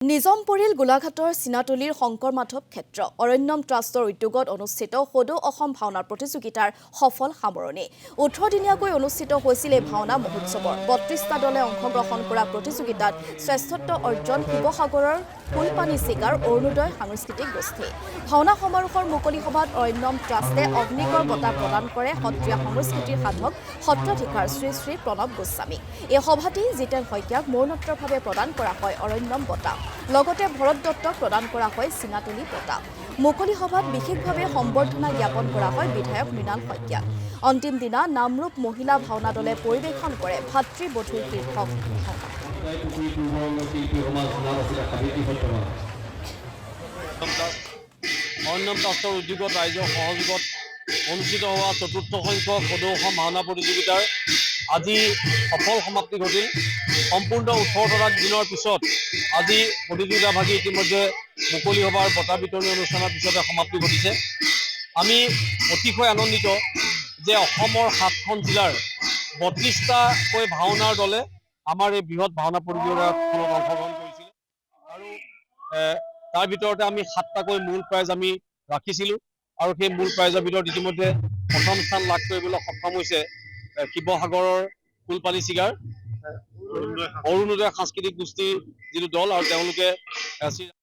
নিজাম পৰিল গোলাঘাটৰ চিনাতলীৰ শংকৰ মাধৱ ক্ষেত্ৰ অৰণ্যম ট্ৰাষ্টৰ উদ্যোগত অনুষ্ঠিত সদৌ অসম ভাওনা প্ৰতিযোগিতাৰ সফল সামৰণি 18 দিনীয়াকৈ অনুষ্ঠিত হৈছিল এই ভাওনা মহোৎসৱৰ 32টা দলে অংশগ্ৰহণ কৰা প্ৰতিযোগিতাত শ্ৰেষ্ঠত্ব অৰ্জন শিৱসাগৰৰ ফুলপানী চিকাৰ অৰুণোদয় সাংস্কৃতিক গোষ্ঠী ভাওনা সমাৰোহৰ মুকলি সভাত অৰণ্যম ট্ৰাষ্টে অগ্নিগড় বঁটা প্ৰদান কৰে সত্ৰীয়া সংস্কৃতিৰ সাধক সত্ৰাধিকাৰ শ্ৰী শ্ৰী প্ৰণৱ গোস্বামী এই সভাটি জিতেন শইকীয়াক মৰণোত্তৰভাৱে প্ৰদান কৰা হয় অৰণ্যম বঁটা লগতে ভৰত দত্তক প্ৰদান কৰা হয় চিনাতলী বঁটা মুকলি সভাত বিশেষভাৱে সম্বৰ্ধনা জ্ঞাপন কৰা হয় বিধায়ক মৃণাল শইকীয়াক অন্তিম দিনা নামৰূপ মহিলা ভাওনা দলে পৰিৱেশন কৰে ভাতৃবধূৰ শীৰ্ষক অৰণ্যম ট্ৰাষ্টৰ উদ্যোগত ৰাইজৰ সহযোগত অনুষ্ঠিত হোৱা চতুৰ্থ সংখ্যক সদৌ অসম ভাওনা প্ৰতিযোগিতাৰ আজি সফল সমাপ্তি ঘটিল সম্পূৰ্ণ 18টা দিনৰ পিছত আজি প্ৰতিযোগিতাভাগী ইতিমধ্যে মুকলি সভাৰ বঁটা বিতৰণী অনুষ্ঠানৰ পিছতে সমাপ্তি ঘটিছে আমি অতিশয় আনন্দিত যে অসমৰ 7খন জিলাৰ 32টাকৈ ভাওনাৰ দলে আমাৰ এই বৃহৎ ভাওনা প্ৰতিযোগিতাখনত অংশগ্ৰহণ কৰিছিল আৰু তাৰ ভিতৰতে আমি 7টাকৈ মূল প্ৰাইজ আমি ৰাখিছিলোঁ আৰু সেই মূল প্ৰাইজৰ ভিতৰত ইতিমধ্যে প্ৰথম স্থান লাভ কৰিবলৈ সক্ষম হৈছে শিৱসাগৰৰ ফুলপানী চিগাৰ অৰুণোদয় সাংস্কৃতিক গোষ্ঠীৰ যিটো দল আৰু তেওঁলোকে